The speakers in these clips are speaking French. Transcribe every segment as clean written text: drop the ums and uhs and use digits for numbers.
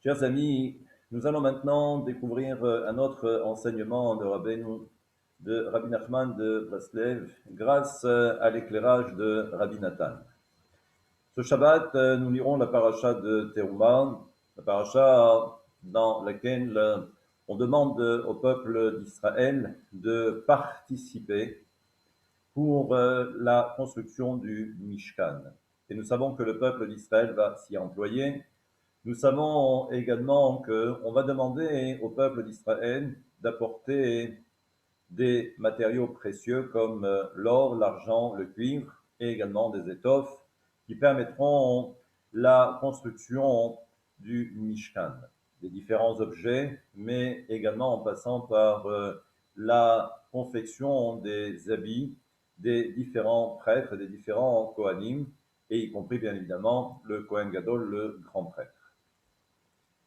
Chers amis, nous allons maintenant découvrir un autre enseignement de Rabbi Nachman de Breslev, grâce à l'éclairage de Rabbi Nathan. Ce Shabbat, nous lirons la paracha de Teruma, la paracha dans laquelle on demande au peuple d'Israël de participer pour la construction du Mishkan. Et nous savons que le peuple d'Israël va s'y employer. Nous savons également qu'on va demander au peuple d'Israël d'apporter des matériaux précieux comme l'or, l'argent, le cuivre et également des étoffes qui permettront la construction du Mishkan, des différents objets, mais également en passant par la confection des habits des différents prêtres, des différents Kohanim, et y compris bien évidemment le Kohen Gadol, le grand prêtre.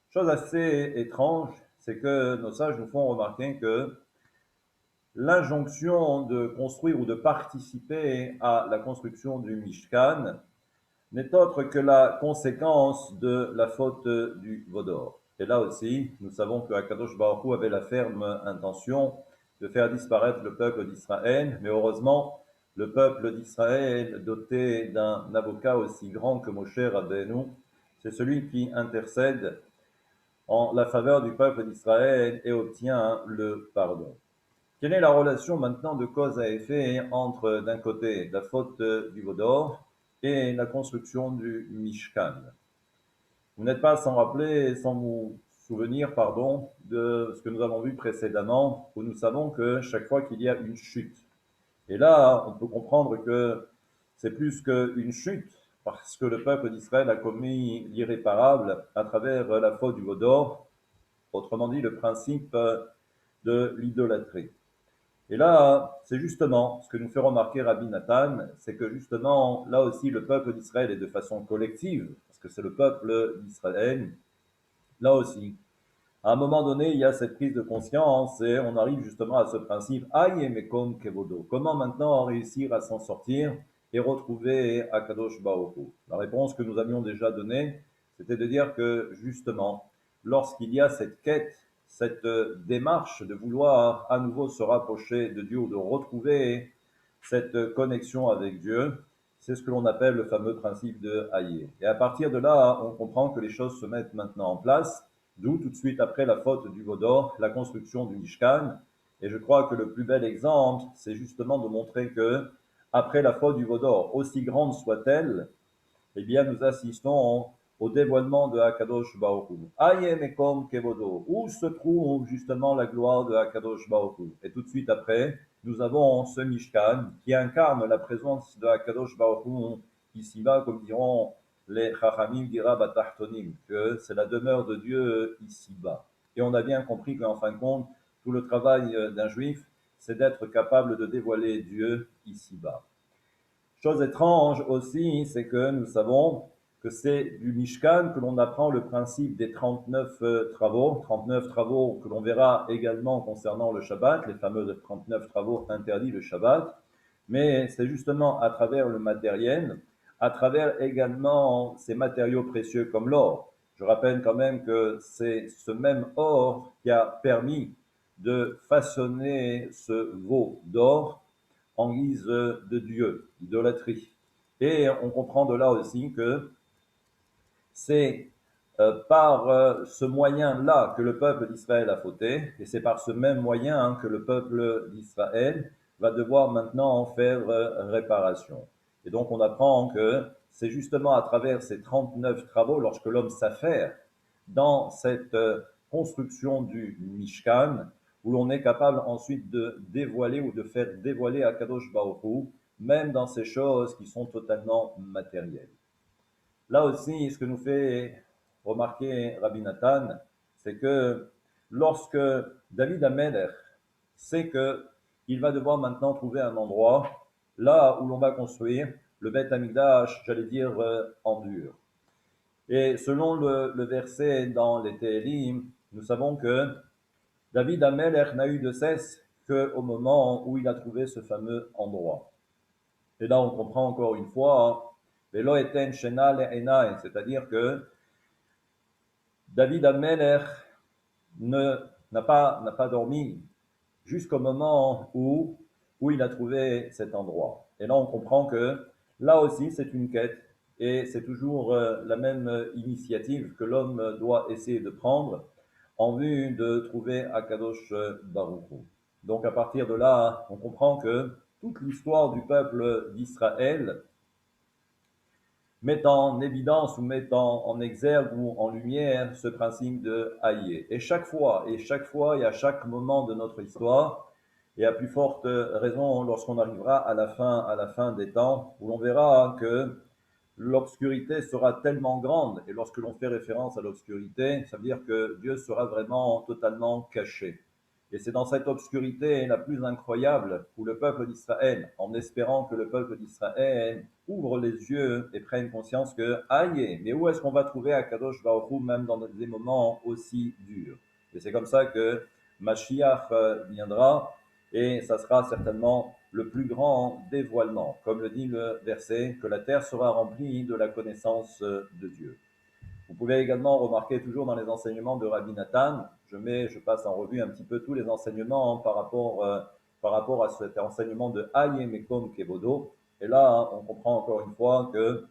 Chose assez étrange, c'est que nos sages nous font remarquer que l'injonction de construire ou de participer à la construction du Mishkan n'est autre que la conséquence de la faute du Vaudor. Et là aussi, nous savons que Akadosh Baruch Hu avait la ferme intention de faire disparaître le peuple d'Israël, mais heureusement, le peuple d'Israël, doté d'un avocat aussi grand que Moshe Rabbeinu, c'est celui qui intercède en la faveur du peuple d'Israël et obtient le pardon. Quelle est la relation maintenant de cause à effet entre, d'un côté, la faute du Vaudor et la construction du Mishkan? Vous n'êtes pas sans rappeler, sans vous souvenir, pardon, de ce que nous avons vu précédemment, où nous savons que chaque fois qu'il y a une chute, et là, on peut comprendre que c'est plus qu'une chute, parce que le peuple d'Israël a commis l'irréparable à travers la faute du Vaudor, autrement dit le principe de l'idolâtrie. Et là, c'est justement ce que nous fait remarquer Rabbi Nathan, c'est que justement, là aussi, le peuple d'Israël est de façon collective, parce que c'est le peuple d'Israël, là aussi. À un moment donné, il y a cette prise de conscience et on arrive justement à ce principe, Aïe mekom kevodo. Comment maintenant réussir à s'en sortir et retrouver Akadosh Baruch Hu? La réponse que nous avions déjà donnée, c'était de dire que justement, lorsqu'il y a cette quête, cette démarche de vouloir à nouveau se rapprocher de Dieu ou de retrouver cette connexion avec Dieu, c'est ce que l'on appelle le fameux principe de Haïe. Et à partir de là, on comprend que les choses se mettent maintenant en place, d'où tout de suite après la faute du Vaudor, la construction du Mishkan. Et je crois que le plus bel exemple, c'est justement de montrer que, après la faute du Vaudor, aussi grande soit-elle, eh bien, nous assistons au dévoilement de Hakadosh Baruch Hu. Ayem ekom kevodo. Où se trouve justement la gloire de Hakadosh Baruch Hu? Et tout de suite après, nous avons ce Mishkan qui incarne la présence de Hakadosh Baruch Hu ici-bas, comme diront les Chachamim dira Batachtonim, que c'est la demeure de Dieu ici-bas. Et on a bien compris qu'en fin de compte, tout le travail d'un juif, c'est d'être capable de dévoiler Dieu ici-bas. Chose étrange aussi, c'est que nous savons que c'est du Mishkan que l'on apprend le principe des 39 travaux que l'on verra également concernant le Shabbat, les fameux 39 travaux interdits le Shabbat, mais c'est justement à travers le matériel, à travers également ces matériaux précieux comme l'or. Je rappelle quand même que c'est ce même or qui a permis de façonner ce veau d'or en guise de Dieu, idolâtrie. Et on comprend de là aussi que c'est par ce moyen-là que le peuple d'Israël a fauté, et c'est par ce même moyen que le peuple d'Israël va devoir maintenant en faire réparation. Et donc on apprend que c'est justement à travers ces 39 travaux, lorsque l'homme s'affaire dans cette construction du Mishkan, où l'on est capable ensuite de dévoiler ou de faire dévoiler Akadosh Baruch Hu, même dans ces choses qui sont totalement matérielles. Là aussi, ce que nous fait remarquer Rabbi Nathan, c'est que lorsque David Amelech sait qu'il va devoir maintenant trouver un endroit là où l'on va construire le Beth Amikdash, j'allais dire en dur. Et selon le verset dans les Télim, nous savons que David Amelech n'a eu de cesse qu'au moment où il a trouvé ce fameux endroit. Et là, on comprend encore une fois, Velo eten shena le'enaim, c'est-à-dire que David Ameller n'a pas dormi jusqu'au moment où il a trouvé cet endroit. Et là, on comprend que là aussi, c'est une quête et c'est toujours la même initiative que l'homme doit essayer de prendre en vue de trouver Akadosh Baruch Hu. Donc, à partir de là, on comprend que toute l'histoire du peuple d'Israël met en évidence ou met en exergue ou en lumière ce principe de haïer. Et chaque fois, et à chaque moment de notre histoire, et à plus forte raison lorsqu'on arrivera à la fin des temps, où l'on verra que l'obscurité sera tellement grande, et lorsque l'on fait référence à l'obscurité, ça veut dire que Dieu sera vraiment totalement caché. Et c'est dans cette obscurité la plus incroyable où le peuple d'Israël, en espérant que le peuple d'Israël ouvre les yeux et prenne conscience que, aïe, mais où est-ce qu'on va trouver Akadosh Baruch Hu même dans des moments aussi durs? Et c'est comme ça que Mashiach viendra et ça sera certainement le plus grand dévoilement, comme le dit le verset, que la terre sera remplie de la connaissance de Dieu. Vous pouvez également remarquer toujours dans les enseignements de Rabbi Nathan, je passe en revue un petit peu tous les enseignements par rapport à cet enseignement de Aye Mekom Kevodo. Et là, on comprend encore une fois que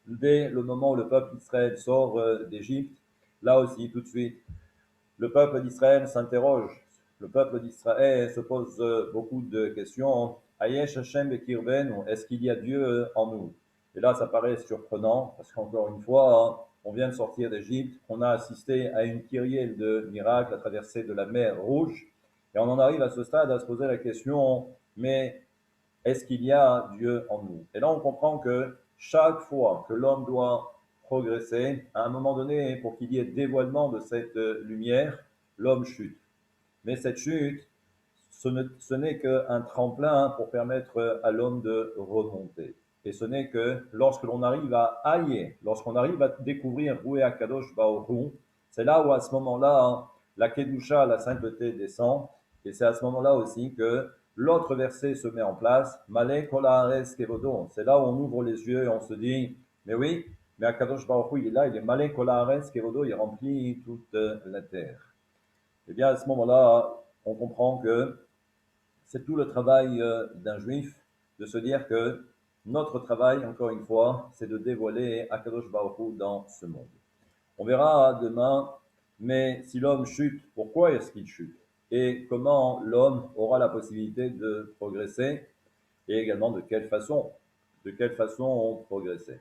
dès le moment où le peuple d'Israël sort d'Égypte, là aussi, tout de suite, le peuple d'Israël s'interroge. Le peuple d'Israël se pose beaucoup de questions. Ayesh Hashem Bekirvenu, est-ce qu'il y a Dieu en nous? Et là, ça paraît surprenant, parce qu'encore une fois, on vient de sortir d'Égypte, on a assisté à une kyrielle de miracles, la traversée de la mer Rouge, et on en arrive à ce stade à se poser la question, mais est-ce qu'il y a Dieu en nous? Et là, on comprend que chaque fois que l'homme doit progresser, à un moment donné, pour qu'il y ait dévoilement de cette lumière, l'homme chute. Mais cette chute, ce n'est qu'un tremplin pour permettre à l'homme de remonter. Et ce n'est que lorsque l'on arrive à haïr, lorsqu'on arrive à découvrir Roué Akadosh Baoru, c'est là où à ce moment-là, la Kedusha, la sainteté descend. Et c'est à ce moment-là aussi que l'autre verset se met en place, Malé Kolahares Kevodo. C'est là où on ouvre les yeux et on se dit, mais oui, mais Akadosh Baruch Hu, il est là, il est Malé Kolahares Kevodo, il remplit toute la terre. Eh bien, à ce moment-là, on comprend que c'est tout le travail d'un juif de se dire que notre travail, encore une fois, c'est de dévoiler Akadosh Baruch Hu dans ce monde. On verra demain, mais si l'homme chute, pourquoi est-ce qu'il chute? Et comment l'homme aura la possibilité de progresser et également de quelle façon progresser.